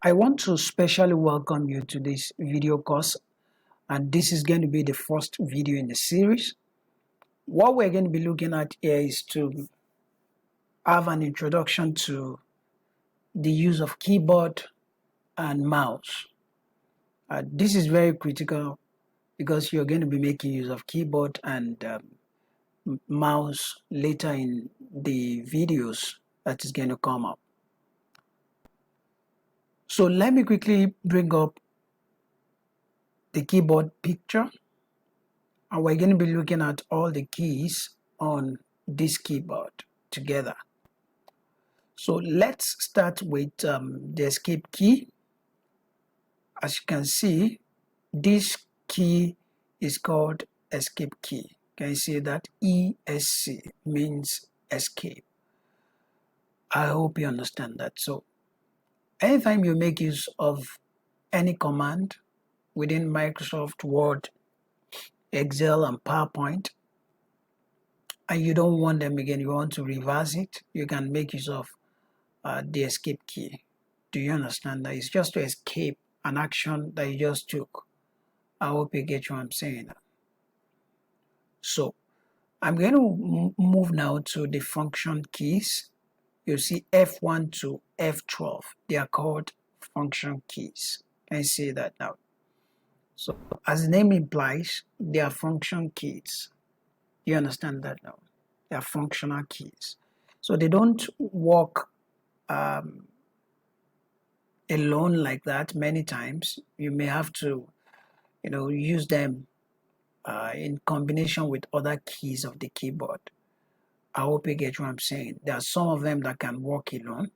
I want to specially welcome you to this video course, and this is going to be the first video in the series. What we're going to be looking at here is to have an introduction to the use of keyboard and mouse. This is very critical because you're going to be making use of keyboard and mouse later in the videos that is going to come up. So let me quickly bring up the keyboard picture, and we're going to be looking at all the keys on this keyboard together. So let's start with the escape key. As you can see, this key is called escape key. Can you see that? ESC means escape. I hope you understand that. So anytime you make use of any command within Microsoft Word, Excel, and PowerPoint, and you don't want them again, you want to reverse it, you can make use of the escape key. Do you understand that? It's just to escape an action that you just took. I hope you get what I'm saying. So I'm going to move now to the function keys. You see F1 to F12. They are called function keys. Can you see that now? So as the name implies, they are function keys. Do you understand that now? They are functional keys. So they don't work alone like that. Many times you may have to use them in combination with other keys of the keyboard. I hope you get what I'm saying. There are some of them that can work alone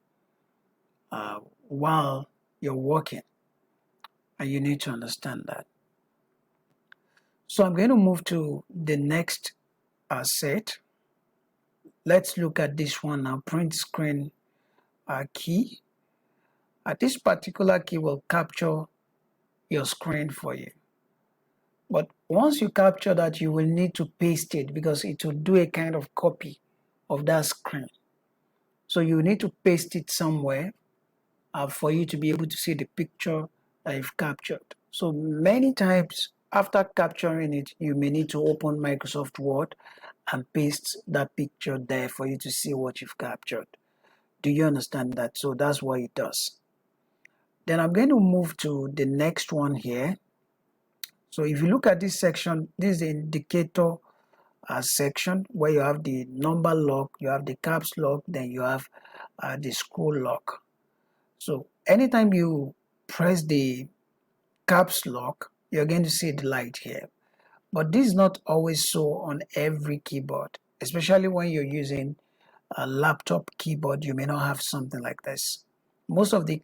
while you're working, and you need to understand that. So I'm going to move to the next set. Let's look at this one now, print screen key. This particular key will capture your screen for you. But once you capture that, you will need to paste it because it will do a kind of copy of that screen. So you need to paste it somewhere for you to be able to see the picture that you've captured. So many times after capturing it, you may need to open Microsoft Word and paste that picture there for you to see what you've captured. Do you understand that? So that's what it does. Then I'm going to move to the next one here. So if you look at this section, this is the indicator section where you have the number lock, you have the caps lock, then you have the scroll lock. So anytime you press the caps lock, you're going to see the light here. But this is not always so on every keyboard, especially when you're using a laptop keyboard. You may not have something like this. Most of the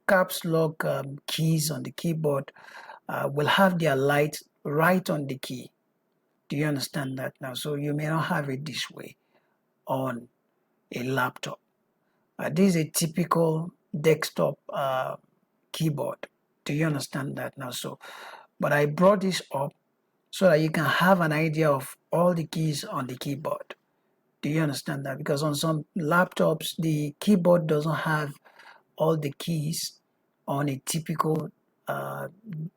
caps lock keys on the keyboard will have their light right on the key. Do you understand that now? So you may not have it this way on a laptop. This is a typical desktop keyboard. Do you understand that now? So, but I brought this up so that you can have an idea of all the keys on the keyboard. Do you understand that? Because on some laptops, the keyboard doesn't have all the keys on a typical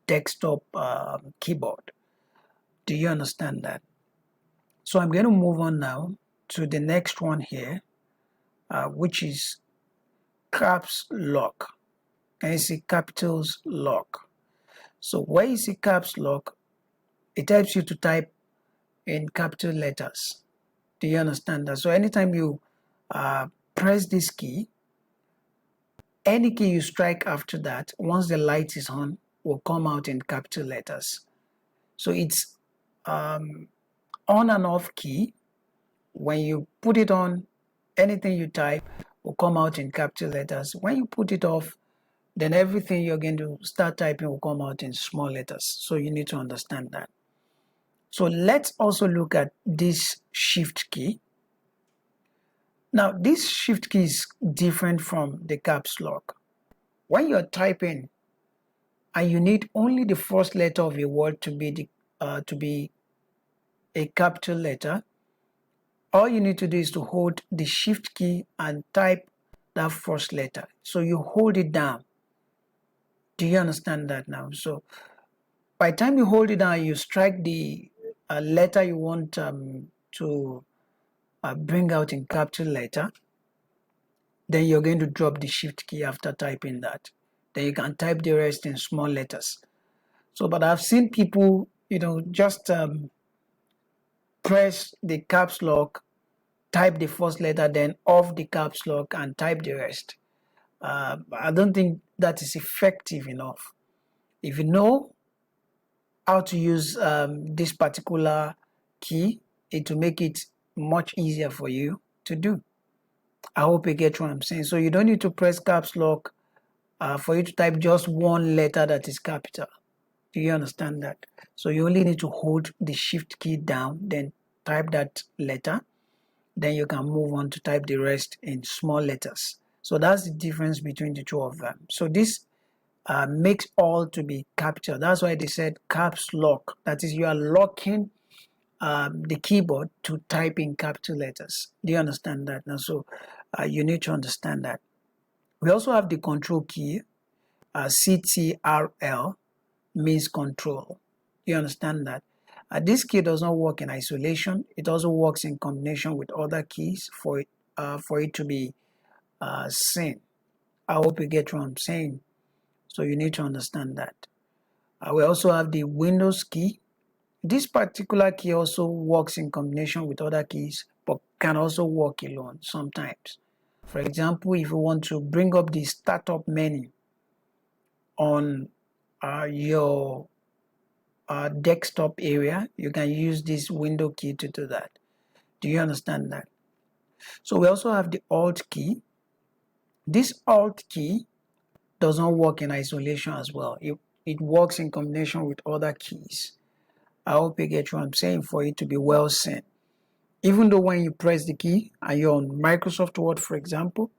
desktop keyboard. Do you understand that? So I'm going to move on now to the next one here, which is caps lock. Can you see capitals lock? So where you see caps lock, it helps you to type in capital letters. Do you understand that? So anytime you press this key, any key you strike after that, once the light is on, will come out in capital letters. So it's on and off key. When you put it on, anything you type will come out in capital letters. When you put it off, then everything you're going to start typing will come out in small letters. So you need to understand that. So let's also look at this shift key. Now this shift key is different from the caps lock. When you're typing and you need only the first letter of a word to be a capital letter, all you need to do is to hold the shift key and type that first letter. So you hold it down. Do you understand that now? So by the time you hold it down, you strike the letter you want to bring out in capital letter. Then you're going to drop the shift key after typing that. Then you can type the rest in small letters. So, but I've seen people, just press the caps lock, type the first letter, then off the caps lock and type the rest. I don't think that is effective enough. If you know how to use this particular key, it will make it much easier for you to do. I hope you get what I'm saying. So you don't need to press caps lock for you to type just one letter that is capital. Do you understand that? So you only need to hold the shift key down, then type that letter. Then you can move on to type the rest in small letters. So that's the difference between the two of them. So this makes all to be capital. That's why they said caps lock. That is, you are locking the keyboard to type in capital letters. Do you understand that? Now, so you need to understand that. We also have the control key, CTRL means control. Do you understand that? This key does not work in isolation. It also works in combination with other keys for it to be seen. I hope you get what I'm saying. So you need to understand that. We also have the Windows key. This particular key also works in combination with other keys, but can also work alone sometimes. For example, if you want to bring up the startup menu on your desktop area, you can use this window key to do that. Do you understand that? So we also have the Alt key. This Alt key does not work in isolation as well. It works in combination with other keys. I hope you get what I'm saying for it to be well seen. Even though when you press the key and you're on Microsoft Word, for example,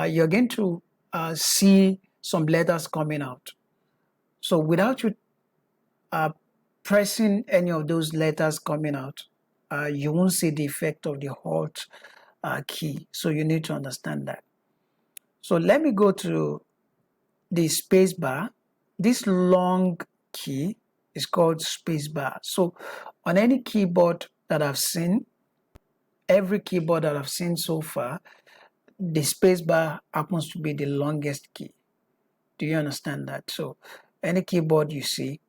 you're going to see some letters coming out. So without you pressing any of those letters coming out, you won't see the effect of the Alt key. So you need to understand that. So let me go to the space bar. This long key is called space bar. So on any keyboard that I've seen, every keyboard that I've seen so far, the space bar happens to be the longest key. Do you understand that? So any keyboard you see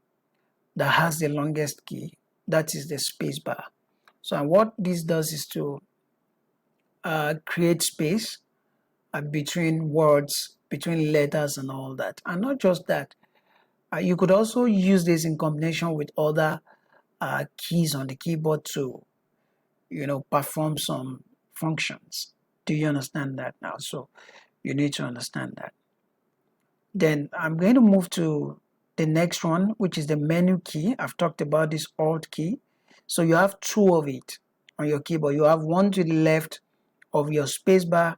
that has the longest key, that is the space bar. So what this does is to create space between words, between letters and all that. And not just that, you could also use this in combination with other keys on the keyboard to, perform some functions. Do you understand that now? So you need to understand that. Then I'm going to move to the next one, which is the menu key. I've talked about this Alt key. So you have two of it on your keyboard. You have one to the left of your spacebar,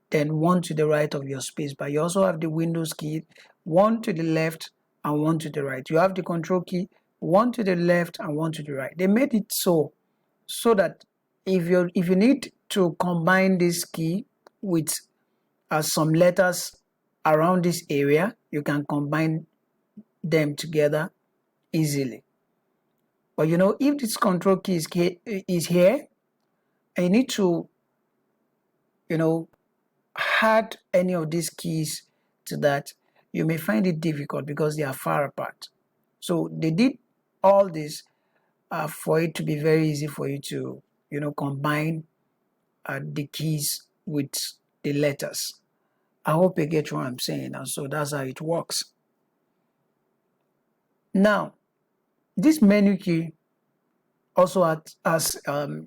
then one to the right of your spacebar. You also have the Windows key, one to the left and one to the right. You have the control key, one to the left and one to the right. They made it so that if you need to combine this key with some letters around this area, you can combine them together easily. But if this control key is here and you need to add any of these keys to that, you may find it difficult because they are far apart. So they did all this for it to be very easy for you to combine the keys with the letters. I hope you get what I'm saying now. So that's how it works. Now, this menu key also has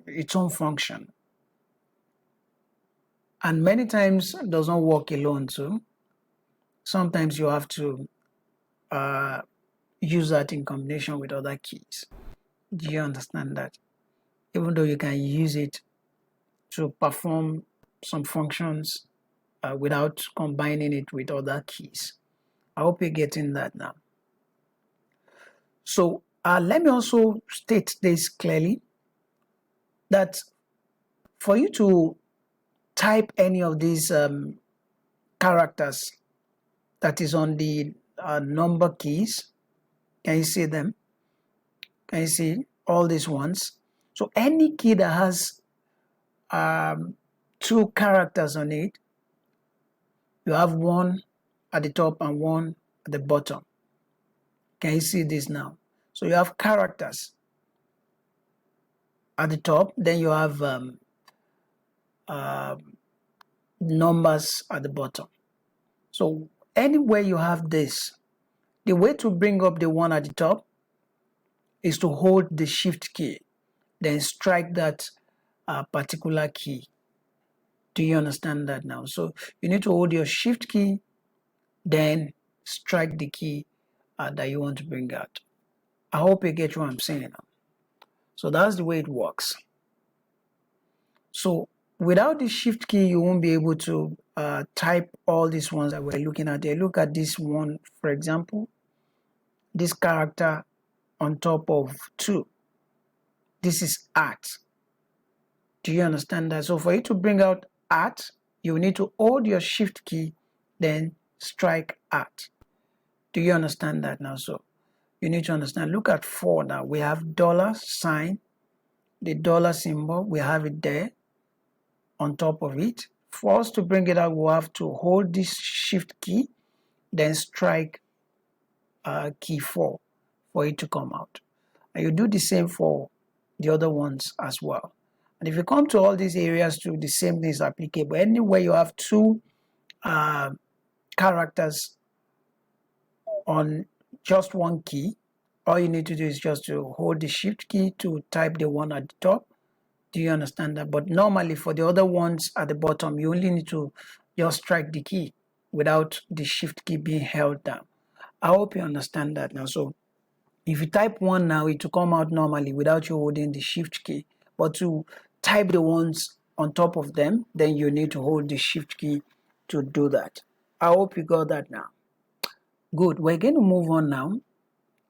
its own function, and many times it does not work alone too. Sometimes you have to use that in combination with other keys. Do you understand that? Even though you can use it to perform some functions without combining it with other keys. I hope you're getting that now. So let me also state this clearly, that for you to type any of these characters that is on the number keys, can you see them? Can you see all these ones? So any key that has 2 characters on it, you have one at the top and one at the bottom. Can you see this now? So you have characters at the top, then you have numbers at the bottom. So anywhere you have this, the way to bring up the one at the top is to hold the shift key, then strike that particular key. Do you understand that now? So you need to hold your shift key, then strike the key that you want to bring out. I hope you get what I'm saying now. So that's the way it works. So without the shift key, you won't be able to type all these ones that we're looking at there. Look at this one, for example, this character on top of 2. This is art. Do you understand that? So for you to bring out art, you need to hold your shift key, then strike art. Do you understand that now? So you need to understand. Look at 4 now. We have dollar sign, the dollar symbol, we have it there on top of it. For us to bring it out, we'll have to hold this shift key, then strike key 4 for it to come out. And you do the same for the other ones as well. And if you come to all these areas too, the same thing is applicable. Anywhere you have 2 characters on just one key, all you need to do is just to hold the shift key to type the one at the top. Do you understand that? But normally for the other ones at the bottom, you only need to just strike the key without the shift key being held down. I hope you understand that now. So if you type 1 now, it will come out normally without you holding the shift key. But to type the ones on top of them, then you need to hold the shift key to do that. I hope you got that now. Good. We're going to move on now.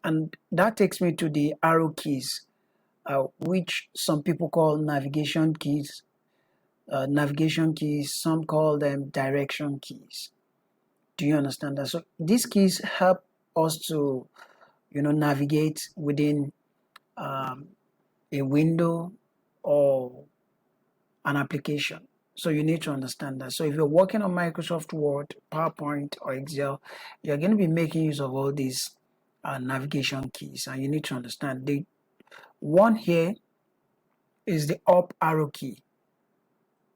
And that takes me to the arrow keys, which some people call navigation keys. Some call them direction keys. Do you understand that? So these keys help us to, navigate within a window or an application. So you need to understand that. So if you're working on Microsoft Word, PowerPoint, or Excel, you're going to be making use of all these navigation keys, and you need to understand the one here is the up arrow key.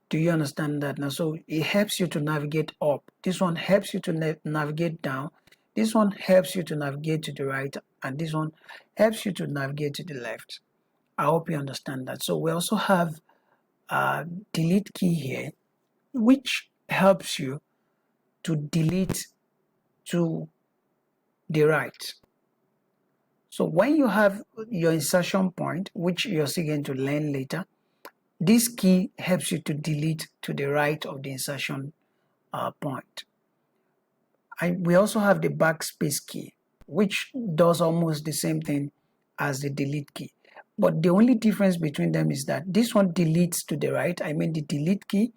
Do you understand that now? So it helps you to navigate up. This one helps you to navigate down. This one helps you to navigate to the right, and this one helps you to navigate to the left. I hope you understand that. So we also have a delete key here, which helps you to delete to the right. So when you have your insertion point, which you're still going to learn later, this key helps you to delete to the right of the insertion point. We also have the backspace key, which does almost the same thing as the delete key. But the only difference between them is that this one deletes to the right. I mean, the delete key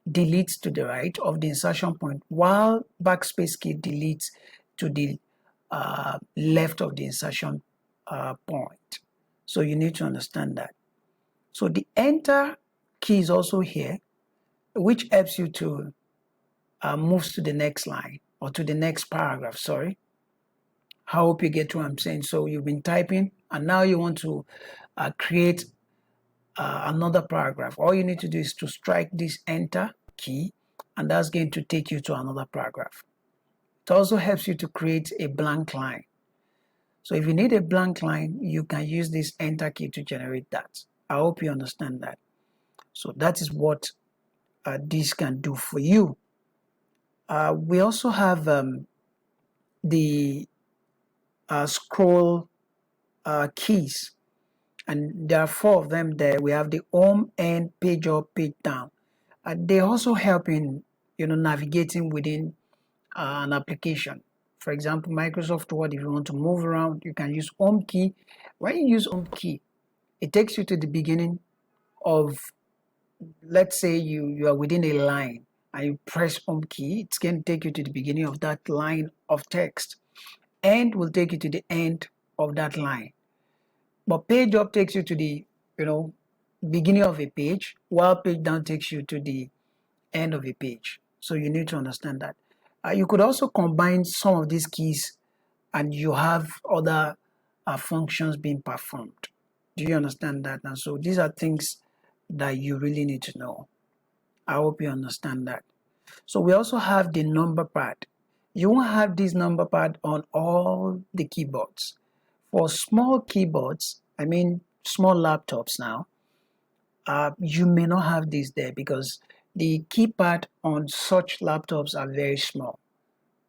deletes to the right of the insertion point, while backspace key deletes to the left of the insertion point. So you need to understand that. So the enter key is also here, which helps you to move to the next line or to the next paragraph. Sorry. I hope you get what I'm saying. So you've been typing and now you want to create another paragraph. All you need to do is to strike this enter key, and that's going to take you to another paragraph. It also helps you to create a blank line. So if you need a blank line, you can use this enter key to generate that. I hope you understand that. So that is what this can do for you. We also have the scroll keys, and there are 4 of them there. We have the home, end, page up, page down. They also help in navigating within an application. For example, Microsoft Word, if you want to move around, you can use home key. When you use home key, it takes you to the beginning of let's say you are within a line and you press home key, it's going to take you to the beginning of that line of text. End will take you to the end of that line. But page up takes you to the, you know, beginning of a page, while page down takes you to the end of a page. So you need to understand that. You could also combine some of these keys and you have other functions being performed. Do you understand that now? So these are things that you really need to know. I hope you understand that. So we also have the number pad. You won't have this number pad on all the keyboards. For small keyboards, I mean small laptops now, you may not have this there because the keypad on such laptops are very small.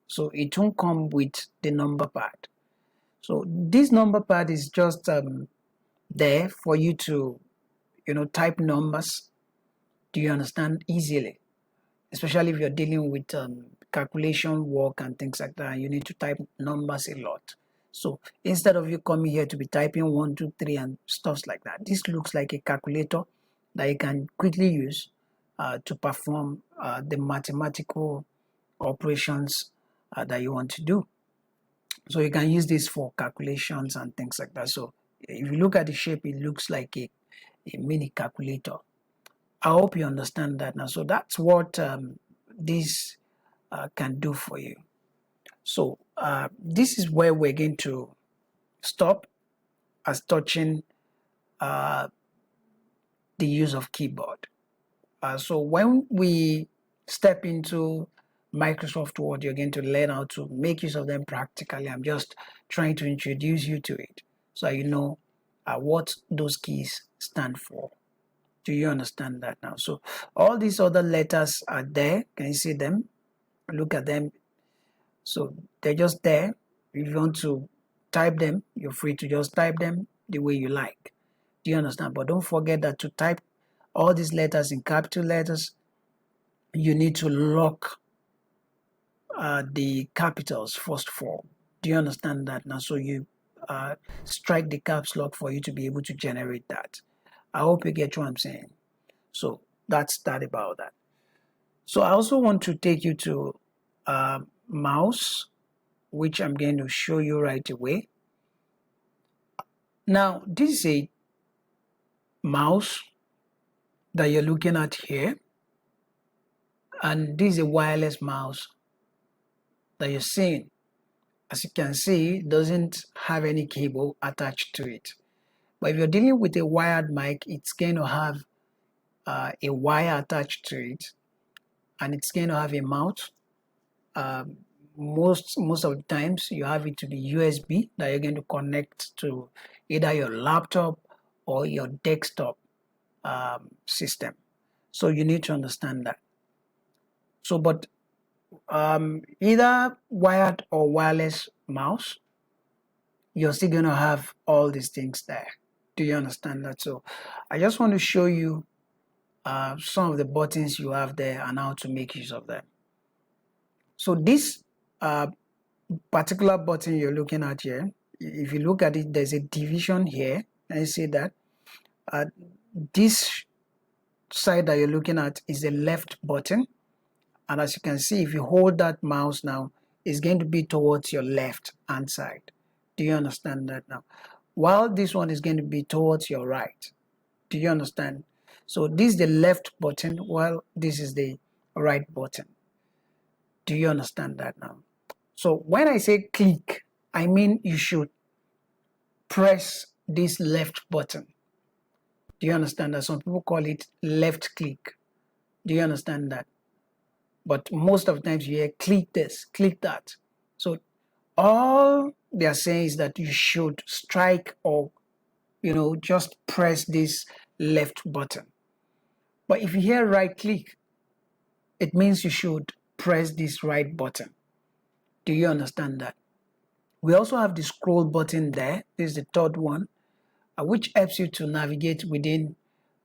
So it won't come with the number pad. So this number pad is just there for you to, type numbers. Do you understand easily? Especially if you're dealing with calculation work and things like that, you need to type numbers a lot. So instead of you coming here to be typing 1, 2, 3 and stuff like that, this looks like a calculator that you can quickly use to perform the mathematical operations that you want to do. So you can use this for calculations and things like that. So if you look at the shape, it looks like a mini calculator. I hope you understand that now. So that's what this can do for you. So this is where we're going to stop as touching the use of keyboard. So when we step into Microsoft Word, you're going to learn how to make use of them practically. I'm just trying to introduce you to it so you know what those keys stand for. Do you understand that now? So all these other letters are there. Can you see them? Look at them. So they're just there. If you want to type them, you're free to just type them the way you like. Do you understand? But don't forget that to type all these letters in capital letters, you need to lock the capitals first of all. Do you understand that now? So you strike the caps lock for you to be able to generate that. I hope you get what I'm saying. So that's that about that. So I also want to take you to mouse, which I'm going to show you right away. Now, this is a mouse that you're looking at here. And this is a wireless mouse that you're seeing. As you can see, it doesn't have any cable attached to it. But if you're dealing with a wired mic, it's going to have a wire attached to it, and it's going to have a mount. Most of the times, you have it to the USB that you're going to connect to either your laptop or your desktop system. So you need to understand that. So, but either wired or wireless mouse, you're still going to have all these things there. Do you understand that? So I just want to show you some of the buttons you have there and how to make use of them. So this particular button you're looking at here, if you look at it, there's a division here, and you see that this side that you're looking at is the left button. And as you can see, if you hold that mouse now, it's going to be towards your left hand side. Do you understand that now? While this one is going to be towards your right. Do you understand? So this is the left button while this is the right button. Do you understand that now? So when I say click, I mean you should press this left button. Do you understand that? Some people call it left click. Do you understand that? But most of the times you hear click this, click that. So all they are saying is that you should strike or just press this left button. But if you hear right click, it means you should press this right button. Do you understand that? We also have the scroll button there. This is the third one, which helps you to navigate within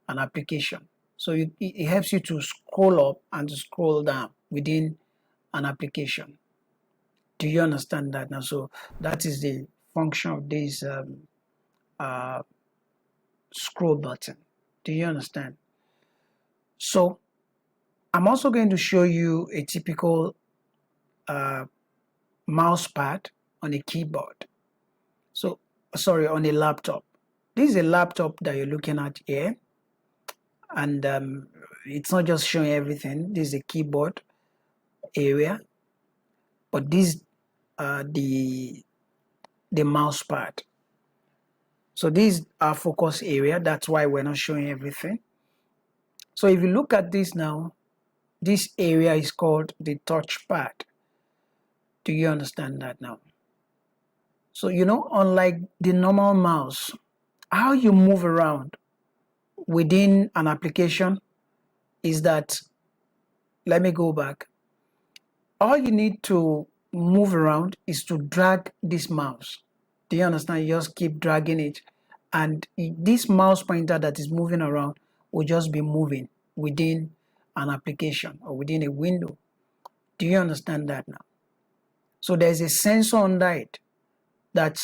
an application. So it helps you to scroll up and to scroll down within an application. Do you understand that now? So that is the function of this scroll button. Do you understand? So I'm also going to show you a typical mouse pad on a keyboard. So, sorry, on a laptop. This is a laptop that you're looking at here. And it's not just showing everything. This is a keyboard area. But this the mouse pad. So this is our focus area. That's why we're not showing everything. So if you look at this now, this area is called the touch pad. Do you understand that now? So, unlike the normal mouse, how you move around within an application is that, let me go back. All you need to move around is to drag this mouse. Do you understand? You just keep dragging it. And this mouse pointer that is moving around will just be moving within an application or within a window. Do you understand that now? So there's a sensor under it that,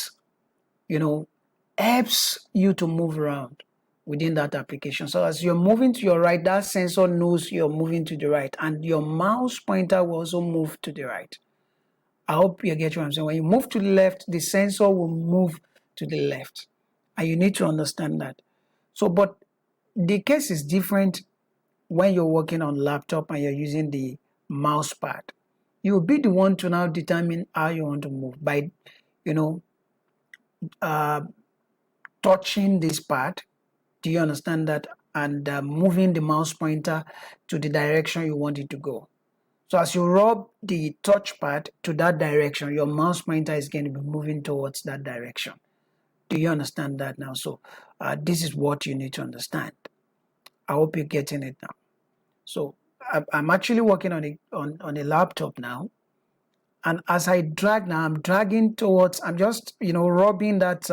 helps you to move around within that application. So as you're moving to your right, that sensor knows you're moving to the right, and your mouse pointer will also move to the right. I hope you get what I'm saying. When you move to the left, the sensor will move to the left. And you need to understand that. So, but the case is different when you're working on laptop and you're using the mouse pad. You'll be the one to now determine how you want to move by, touching this pad. Do you understand that? And moving the mouse pointer to the direction you want it to go. So as you rub the touchpad to that direction, your mouse pointer is going to be moving towards that direction. Do you understand that now? So this is what you need to understand. I hope you're getting it now. So I'm actually working on a laptop now. And as I drag now, I'm dragging towards, I'm just, rubbing that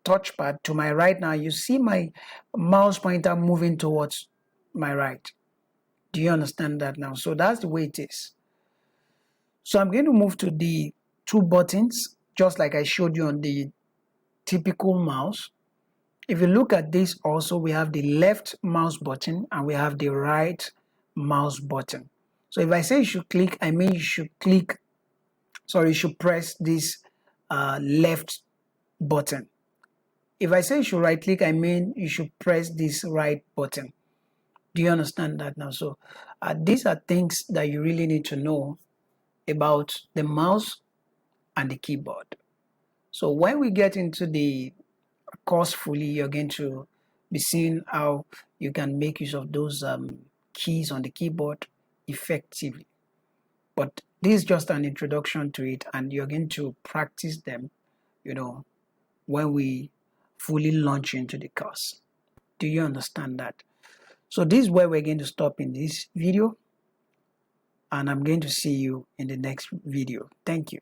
touchpad to my right now. You see my mouse pointer moving towards my right. Do you understand that now? So that's the way it is. So I'm going to move to the two buttons, just like I showed you on the typical mouse. If you look at this also, we have the left mouse button and we have the right mouse button. So if I say you should click, I mean you should press this left button. If I say you should right click, I mean you should press this right button. Do you understand that now? So these are things that you really need to know about the mouse and the keyboard. So when we get into the course fully, you're going to be seeing how you can make use of those keys on the keyboard effectively. But this is just an introduction to it, and you're going to practice them, when we fully launch into the course. Do you understand that? So this is where we're going to stop in this video, and I'm going to see you in the next video. Thank you.